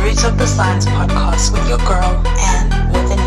Roots of the Science podcast with your girl, Anne with an E.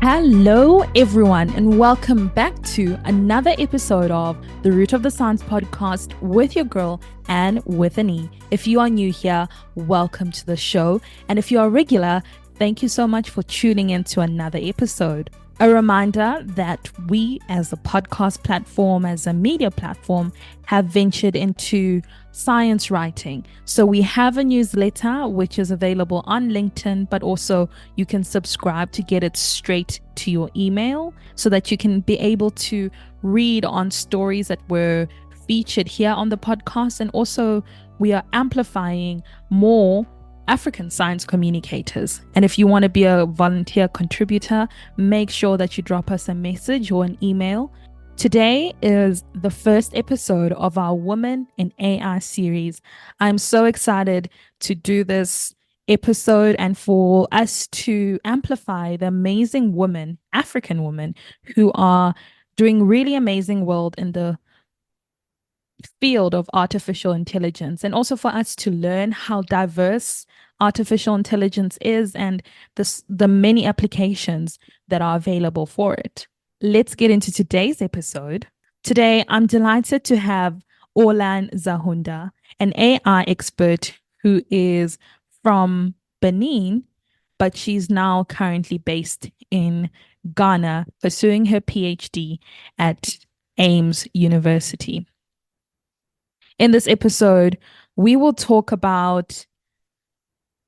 Hello, everyone, and welcome back to another episode of the Root of the Science podcast with your girl, Anne with an E. If you are new here, welcome to the show. And if you are regular, thank you so much for tuning in to another episode. A reminder that we, as a podcast platform, as a media platform, have ventured into science writing. So we have a newsletter which is available on LinkedIn, but also you can subscribe to get it straight to your email so that you can be able to read on stories that were featured here on the podcast. And also we are amplifying more African science communicators. And if you want to be a volunteer contributor, make sure that you drop us a message or an email. Today is the first episode of our Women in AI series. I'm so excited to do this episode and for us to amplify the amazing women, African women, who are doing really amazing work in the field of artificial intelligence, and also for us to learn how diverse artificial intelligence is and the many applications that are available for it. Let's get into today's episode. Today, I'm delighted to have Aulan Zahoundo, an AI expert who is from Benin, but she's now currently based in Ghana, pursuing her PhD at Ames University. In this episode, we will talk about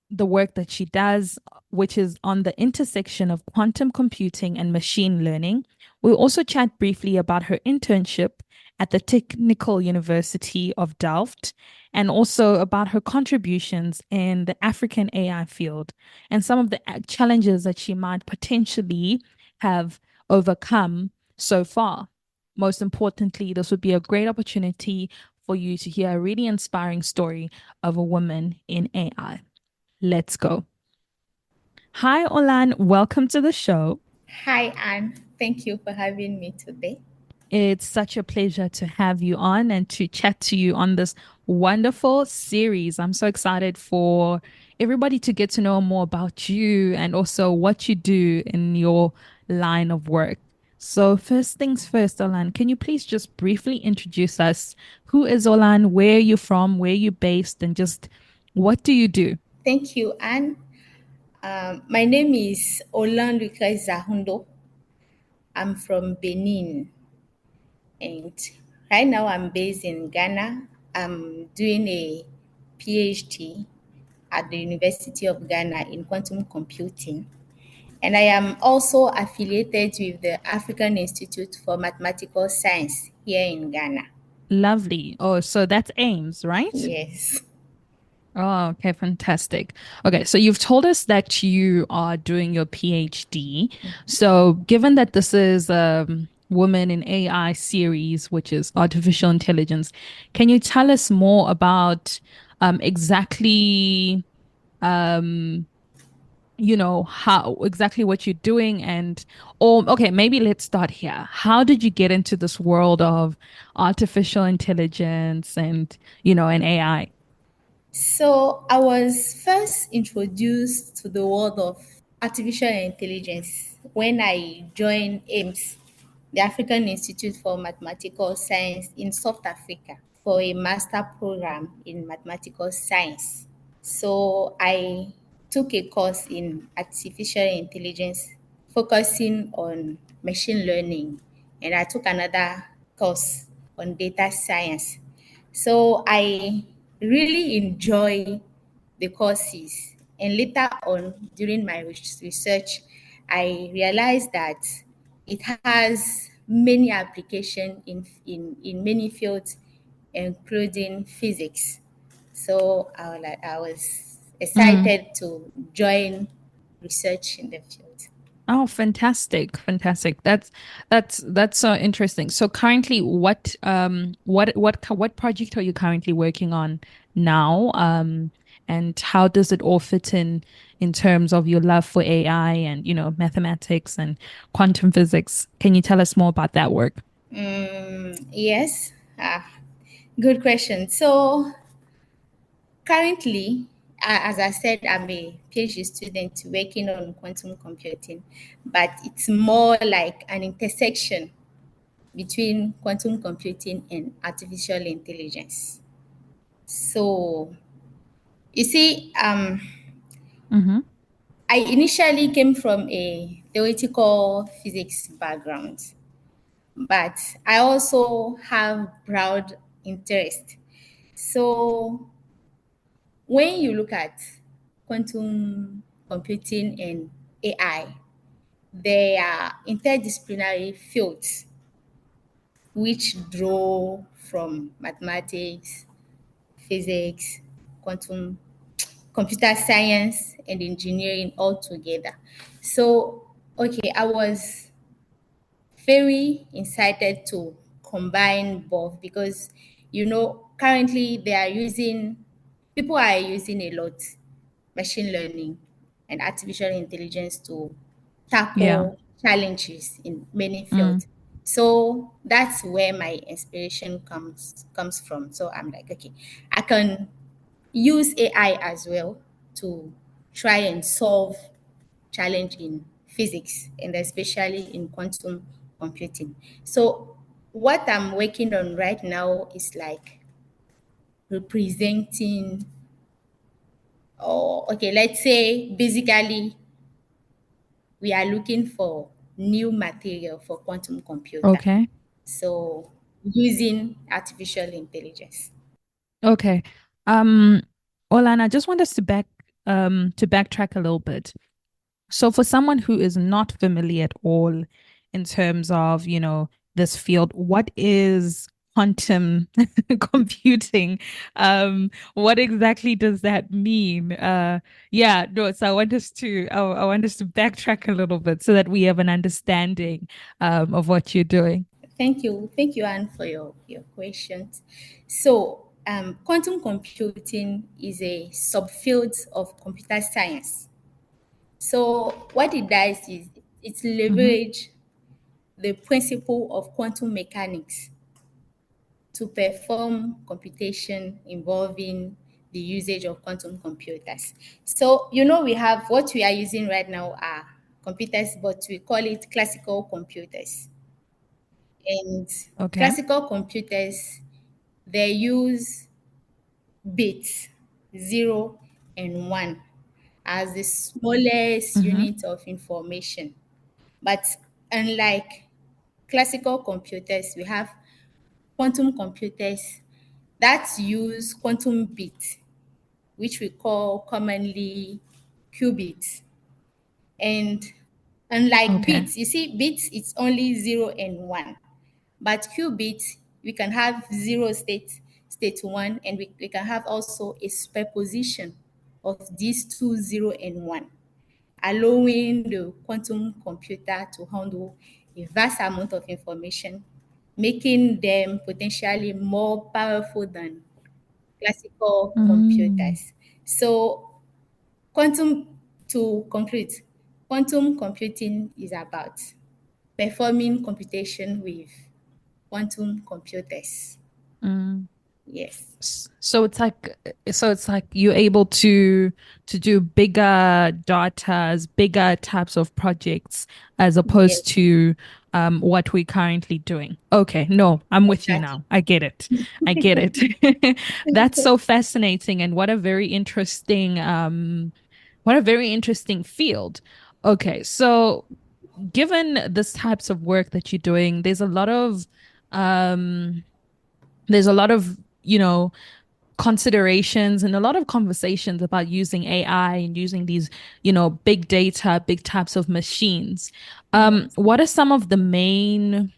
the work that she does, which is on the intersection of quantum computing and machine learning. We'll also chat briefly about her internship at the Technical University of Delft, and also about her contributions in the African AI field and some of the challenges that she might potentially have overcome so far. Most importantly, this would be a great opportunity for you to hear a really inspiring story of a woman in AI. Let's go. Hi, Aulan. Welcome to the show. Hi, Anne. Thank you for having me today. It's such a pleasure to have you on and to chat to you on this wonderful series. I'm so excited for everybody to get to know more about you and also what you do in your line of work. So first things first, Aulan, can you please just briefly introduce us? Who is Aulan? Where are you from? Where are you based? And just what do you do? Thank you, Anne. My name is Aulan Lucrece Zahoundo. I'm from Benin. And right now I'm based in Ghana. I'm doing a PhD at the University of Ghana in quantum computing. And I am also affiliated with the African Institute for Mathematical Science here in Ghana. Lovely. Oh, so that's Ames, right? Yes. Oh, okay, fantastic. Okay, so you've told us that you are doing your PhD. So given that this is a Women in AI series, which is artificial intelligence, can you tell us more about exactly how exactly what you're doing okay, maybe let's start here. How did you get into this world of artificial intelligence and AI? So I was first introduced to the world of artificial intelligence when I joined AIMS, the African Institute for Mathematical Science in South Africa, for a master program in mathematical science. So I took a course in artificial intelligence focusing on machine learning, and I took another course on data science. So I really enjoy the courses, and later on during my research, I realized that it has many applications in many fields, including physics. So I was excited to join research in the field. Oh, fantastic. Fantastic. That's so interesting. So currently what project are you currently working on now? And how does it all fit in terms of your love for AI and, mathematics and quantum physics? Can you tell us more about that work? Yes, good question. So Currently, as I said, I'm a PhD student working on quantum computing, but it's more like an intersection between quantum computing and artificial intelligence. So, you see, Mm-hmm. I initially came from a theoretical physics background, but I also have broad interest. So, when you look at quantum computing and AI, they are interdisciplinary fields which draw from mathematics, physics, quantum computer science, and engineering all together. So, okay, I was very excited to combine both because, currently people are using a lot machine learning and artificial intelligence to Yeah. tackle challenges in many Mm. fields. So that's where my inspiration comes from. So I'm like, okay, I can use AI as well to try and solve challenge in physics and especially in quantum computing. So what I'm working on right now is like representing, or okay, let's say basically we are looking for new material for quantum computer. Okay. So using artificial intelligence. Okay. Aulan, I just want us to backtrack a little bit. So for someone who is not familiar at all in terms of, this field, what is quantum computing? What exactly does that mean? Yeah, no, so I want us to backtrack a little bit so that we have an understanding of what you're doing. Thank you, Anne, for your questions. So, quantum computing is a subfield of computer science. So, what it does is it Mm-hmm. leverage the principle of quantum mechanics to perform computation involving the usage of quantum computers. So, we have what we are using right now are computers, but we call it classical computers. And Okay. classical computers, they use bits 0 and 1 as the smallest Mm-hmm. unit of information. But unlike classical computers, we have quantum computers that use quantum bits, which we call commonly qubits. And unlike Okay. bits, you see, bits it's only 0 and 1. But qubits, we can have zero state one, and we can have also a superposition of these two, 0 and 1, allowing the quantum computer to handle a vast amount of information, making them potentially more powerful than classical Mm. computers. So, quantum to conclude, quantum computing is about performing computation with quantum computers. Mm. Yes. So it's like you're able to do bigger datas, bigger types of projects as Yes. opposed to what we're currently doing. Okay, no, I'm with you Exactly. now. I get it. I get it. That's so fascinating, and what a very interesting field. Okay, so given this types of work that you're doing, um there's a lot of, considerations and a lot of conversations about using AI and using these, big data, big types of machines. Yes. What are some of the main,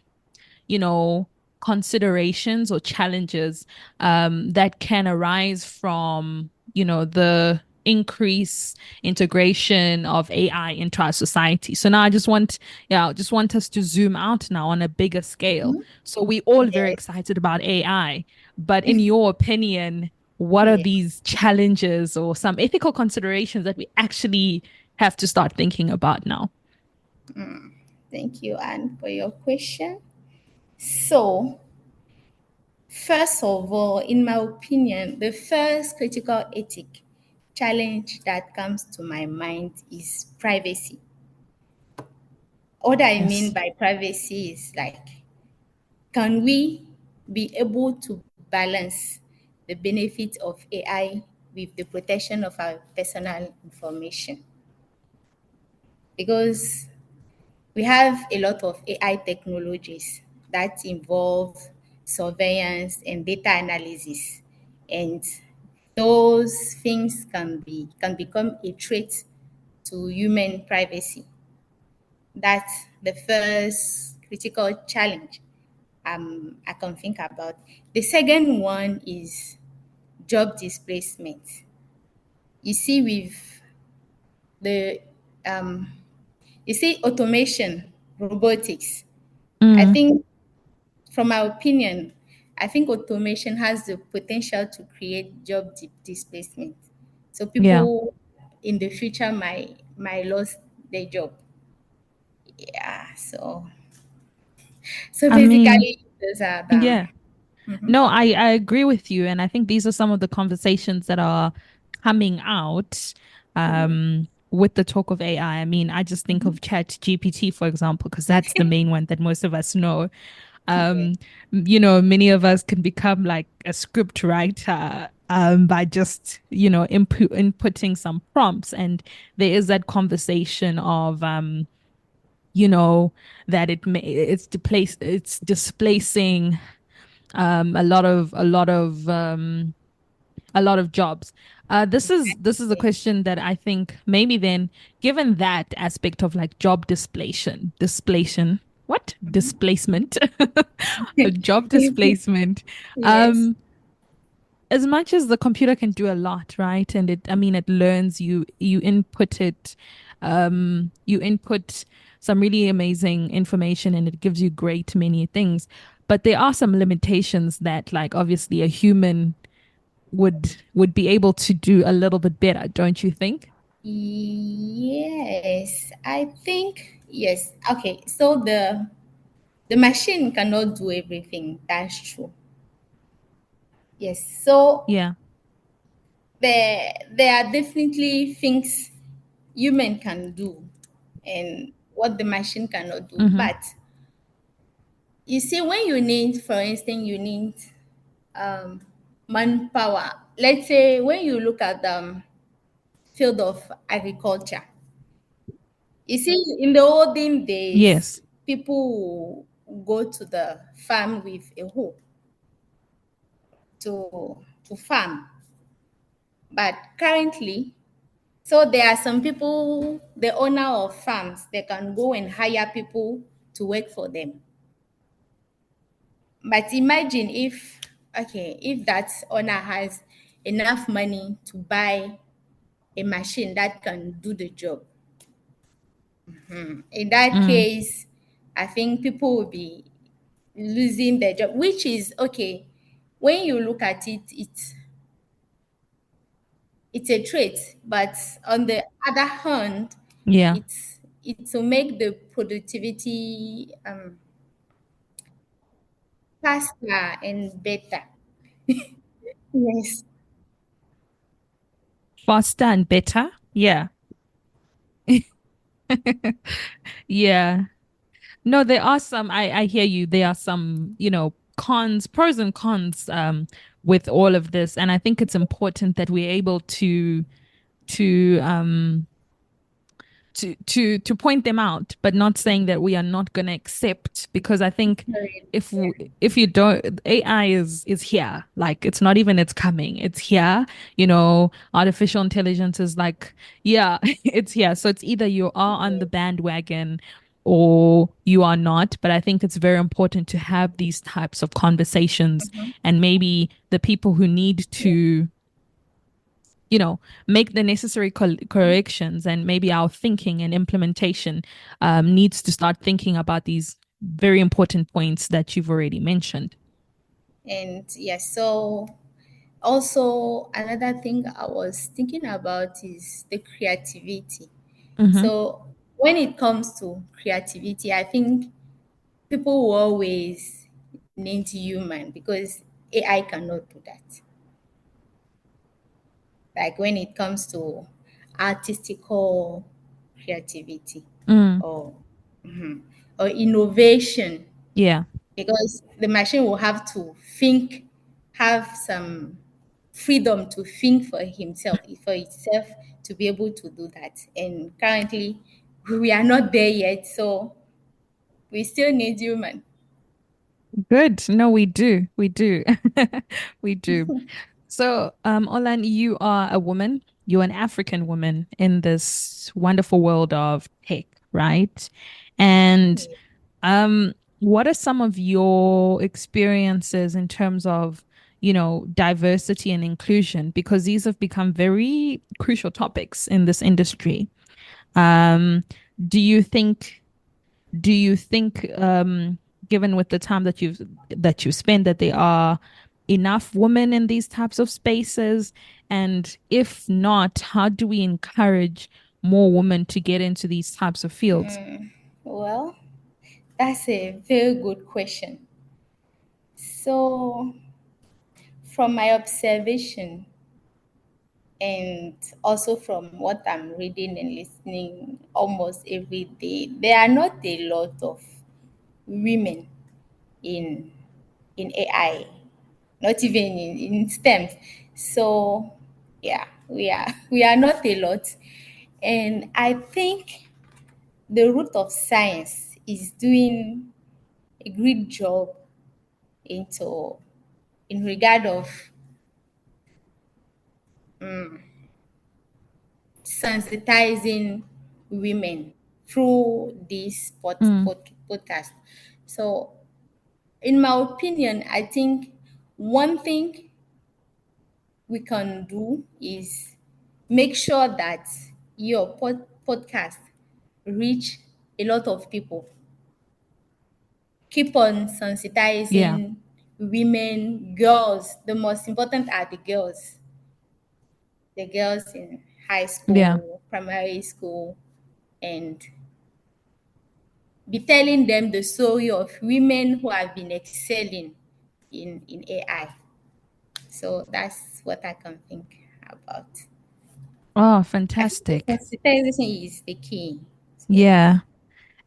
you know, considerations or challenges that can arise from, the increase integration of AI into our society. So now I just want us to zoom out now on a bigger scale. Mhm. So we all very Yes. excited about AI, but in your opinion, what are Yes. these challenges or some ethical considerations that we actually have to start thinking about now? Thank you, Anne, for your question. So, First of all, in my opinion, the first critical ethic challenge that comes to my mind is privacy. What I mean Yes. by privacy is like, can we be able to balance the benefits of AI with the protection of our personal information? Because we have a lot of AI technologies that involve surveillance and data analysis, and those things can become a threat to human privacy. That's the first critical challenge I can think about. The second one is job displacement. You see, with the um, you see automation, robotics. I Mm, think, from my opinion, I think automation has the potential to create job displacement. So yeah. people in the future might lose their job. Yeah. So I mean, basically, those are the. yeah. No, I agree with you. And I think these are some of the conversations that are coming out with the talk of AI. I mean, I just think of Chat GPT, for example, because that's the main one that most of us know. Yeah. Um, many of us can become like a script writer by just, inputting some prompts. And there is that conversation of that it's displacing a lot of jobs. This is a question that I think maybe then, given that aspect of like job displacement, job displacement. Yes. Um, as much as the computer can do a lot, right? And it learns you input some really amazing information and it gives you great many things. But there are some limitations that like obviously a human would be able to do a little bit better, don't you think? Yes, I think yes. Okay, so the machine cannot do everything. That's true. Yes. So Yeah. there are definitely things human can do and what the machine cannot do. Mm-hmm. But you see, when you need, for instance, you need um, manpower. Let's say when you look at the field of agriculture, you see, in the olden days, Yes. people go to the farm with a hoe to farm. But currently, so there are some people, the owner of farms, they can go and hire people to work for them. But imagine if, okay, if that owner has enough money to buy a machine that can do the job. In that Mm. case, I think people will be losing their job, which is okay. When you look at it, it's a trait, but on the other hand, Yeah. it will make the productivity faster and better. Yes. Faster and better. Yeah. Yeah. No, there are some, I hear you. There are some, pros and cons with all of this. And I think it's important that we're able to um to point them out, but not saying that we are not going to accept, because I think Very- if yeah. if you don't, AI is here. Like it's not even it's coming. It's here. Artificial intelligence is like, yeah, it's here. So it's either you are on the bandwagon or you are not. But I think it's very important to have these types of conversations, and maybe the people who need to make the necessary corrections, and maybe our thinking and implementation needs to start thinking about these very important points that you've already mentioned. And yes, so also another thing I was thinking about is the creativity. Mm-hmm. So when it comes to creativity, I think people will always need human because AI cannot do that. Like when it comes to artistical creativity Mm, or or innovation, yeah. because the machine will have to think, have some freedom to think for himself, for itself, to be able to do that. And currently, we are not there yet, so we still need human. Good. No, we do. We do. We do. So, Aulan, you are a woman. You're an African woman in this wonderful world of tech, right? And what are some of your experiences in terms of, diversity and inclusion? Because these have become very crucial topics in this industry. Um, do you think do you think, given with the time that you spend, that there are enough women in these types of spaces? And if not, how do we encourage more women to get into these types of fields? Well, that's a very good question. So, from my observation, and also from what I'm reading and listening almost every day, there are not a lot of women in AI, not even in STEM. So yeah, we are not a lot. And I think the root of science is doing a great job into in regard of sensitizing women through this Mm, podcast. So, in my opinion, I think one thing we can do is make sure that your podcast reach a lot of people. Keep on yeah, sensitizing women, girls. The most important are the girls in high yeah. school, primary school, and be telling them the story of women who have been excelling in AI. So that's what I can think about. Oh, I think the fantastic. sensitization is the key. So Yeah.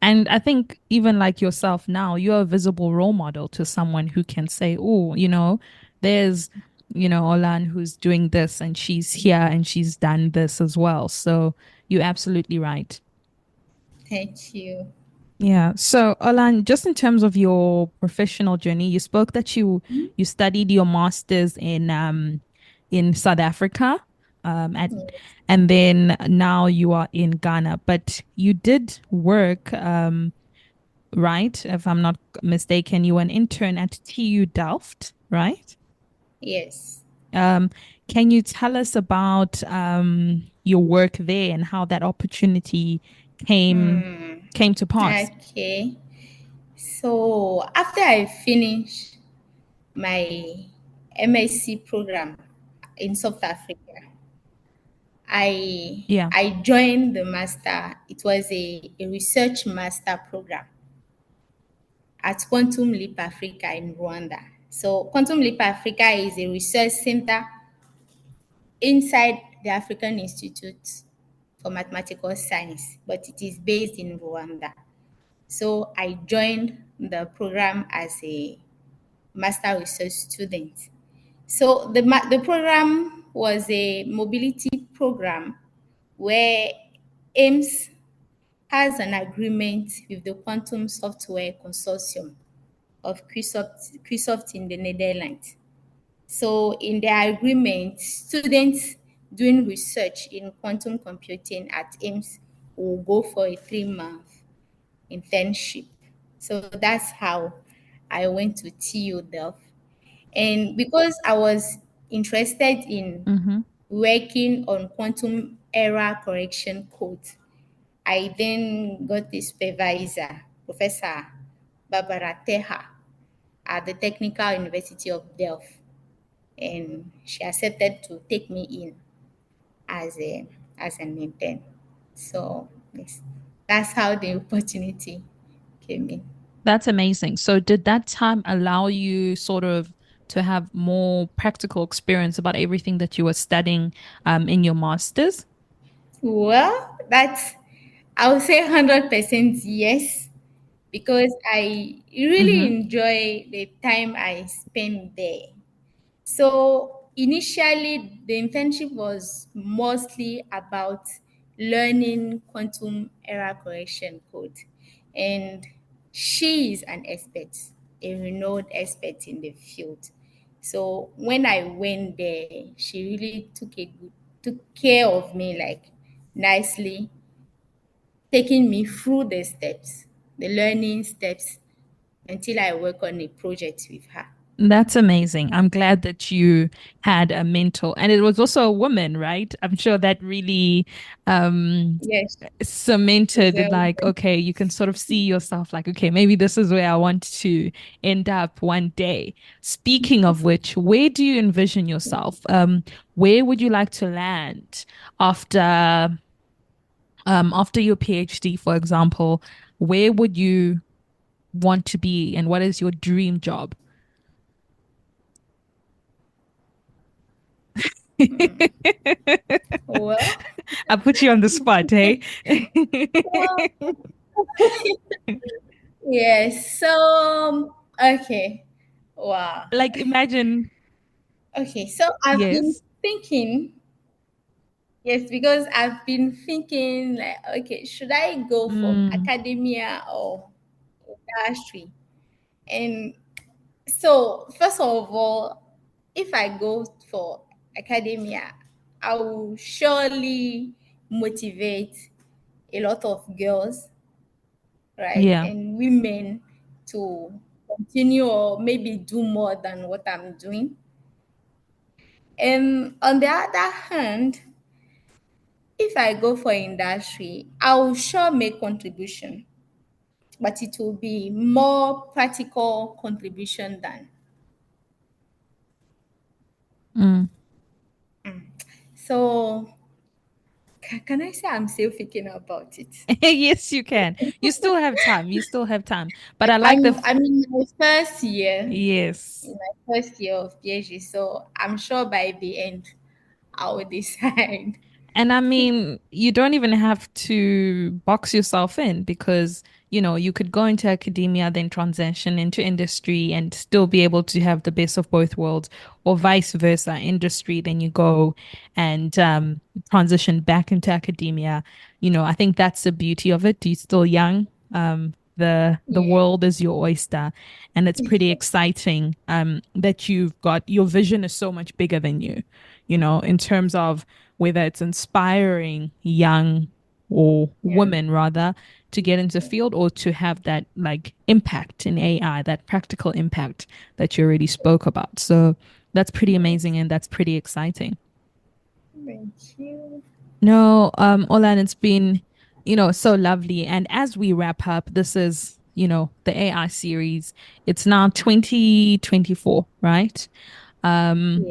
And I think even like yourself now, you're a visible role model to someone who can say, oh, there's, Olan who's doing this and she's here and she's done this as well. So you're absolutely right. thank you. Yeah. So Olan, just in terms of your professional journey, you spoke that you studied your master's in South Africa, at and then now you are in Ghana, but you did work right? If I'm not mistaken, you were an intern at TU Delft, right? Yes. Um, can you tell us about your work there and how that opportunity came came to pass? Okay. So after I finished my MSc program in South Africa, I Yeah, I joined the master. It was a research master program at Quantum Leap Africa in Rwanda. So Quantum Leap Africa is a research center inside the African Institute for Mathematical Science, but it is based in Rwanda. So I joined the program as a master research student. So the program was a mobility program where AIMS has an agreement with the Quantum Software Consortium of Quisoft in the Netherlands. So in their agreement, students doing research in quantum computing at AIMS will go for a 3-month internship. So that's how I went to TU Delft. And because I was interested in mm-hmm. working on quantum error correction code, I then got the supervisor, Professor Barbara Teha, at the Technical University of Delft, and she accepted to take me in as an intern. So yes, that's how the opportunity came in. That's amazing. So did that time allow you sort of to have more practical experience about everything that you were studying in your master's? Well, I would say 100% yes, because I really Mm-hmm. enjoy the time I spend there. So initially, the internship was mostly about learning quantum error correction code. And she is an expert, a renowned expert in the field. So when I went there, she really took care of me like nicely, taking me through the steps, the learning steps until I work on a project with her. That's amazing. I'm glad that you had a mentor, and it was also a woman, right? I'm sure that really um Yes, she's cemented a like, woman. okay, you can sort of see yourself like, okay, maybe this is where I want to end up one day. Speaking of which, where do you envision yourself? Where would you like to land after after your PhD, for example? Where would you want to be, and what is your dream job? Well, I put you on the spot, hey? well, yes. So, okay. Wow. Like imagine, Okay. So I've been yes. thinking, yes, because I've been thinking like, okay, should I go for Mm, academia or industry? And so, first of all, if I go for academia, I will surely motivate a lot of girls, right, yeah. and women to continue or maybe do more than what I'm doing. And on the other hand, if I go for industry, I will sure make contribution, but it will be more practical contribution than. Mm. So can I say I'm still thinking about it? Yes, you can. You still have time. You still have time. But I like the, I'm in my first year, yes. in my first year of PhD, so I'm sure by the end I will decide. And I mean, you don't even have to box yourself in because, you could go into academia, then transition into industry and still be able to have the best of both worlds, or vice versa. Industry, then you go and transition back into academia. I think that's the beauty of it. You're still young. The Yeah, world is your oyster, and it's pretty exciting that you've got your vision is so much bigger than you, in terms of whether it's inspiring young or yeah, women rather to get into field or to have that like impact in AI, that practical impact that you already spoke about. So that's pretty yes. amazing and that's pretty exciting. Thank you. No, Olan, it's been, so lovely. And as we wrap up, this is, the AI series. It's now 2024, right? Um,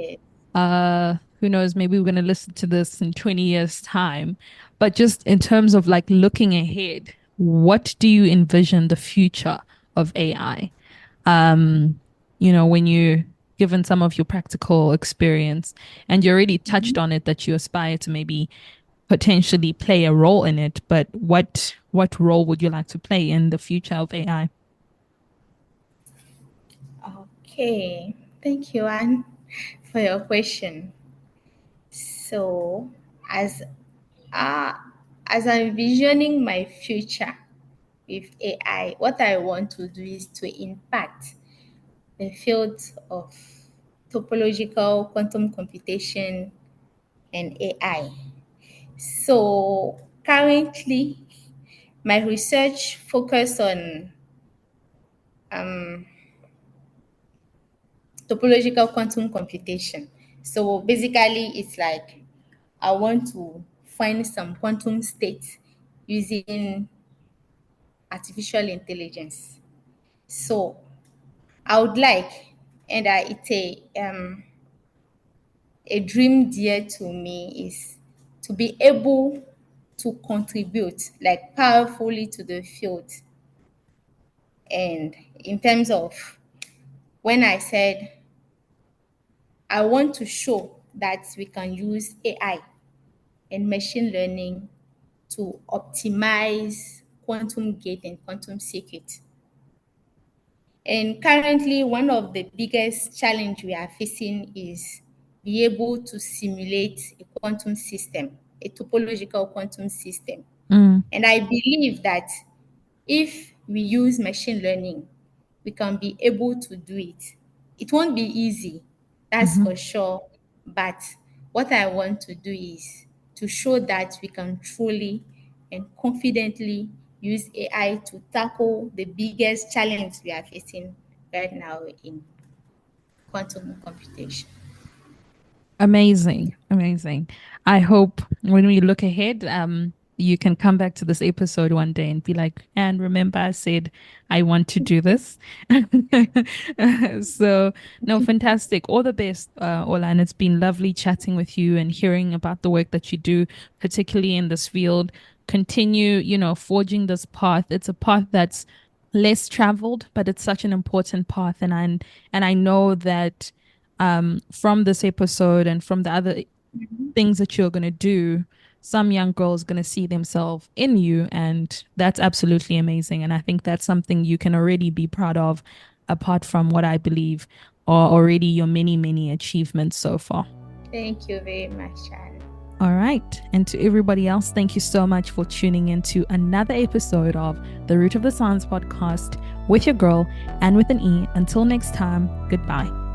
Yeah. who knows, maybe we're going to listen to this in 20 years time, but just in terms of like looking ahead, what do you envision the future of AI? When you given some of your practical experience and you already touched on it that you aspire to maybe potentially play a role in it, but what role would you like to play in the future of AI? Okay. Thank you, Anne, for your question. So, as uh, as I'm visioning my future with AI, what I want to do is to impact the field of topological quantum computation and AI. So currently, my research focus on um, topological quantum computation. So basically, it's like I want to find some quantum states using artificial intelligence. So I would like, and a dream dear to me is to be able to contribute like powerfully to the field. And in terms of when I said I want to show that we can use AI and machine learning to optimize quantum gate and quantum circuit. And currently, one of the biggest challenge we are facing is be able to simulate a quantum system, a topological quantum system. And I believe that if we use machine learning, we can be able to do it. It won't be easy, that's for sure. But what I want to do is to show that we can truly and confidently use AI to tackle the biggest challenge we are facing right now in quantum computation. Amazing, amazing. I hope when we look ahead, you can come back to this episode one day and be like, and remember, I said I want to do this. So, no, fantastic. All the best, Aulan. It's been lovely chatting with you and hearing about the work that you do, particularly in this field. Continue, forging this path. It's a path that's less traveled, but it's such an important path. And I know that from this episode and from the other things that you're going to do, some young girls going to see themselves in you, and that's absolutely amazing. And I think that's something you can already be proud of, apart from what I believe are already your many, many achievements so far. Thank you very much, Chan. All right. And to everybody else, thank you so much for tuning in to another episode of the Root of the Sounds podcast with your girl and with an E. Until next time, goodbye.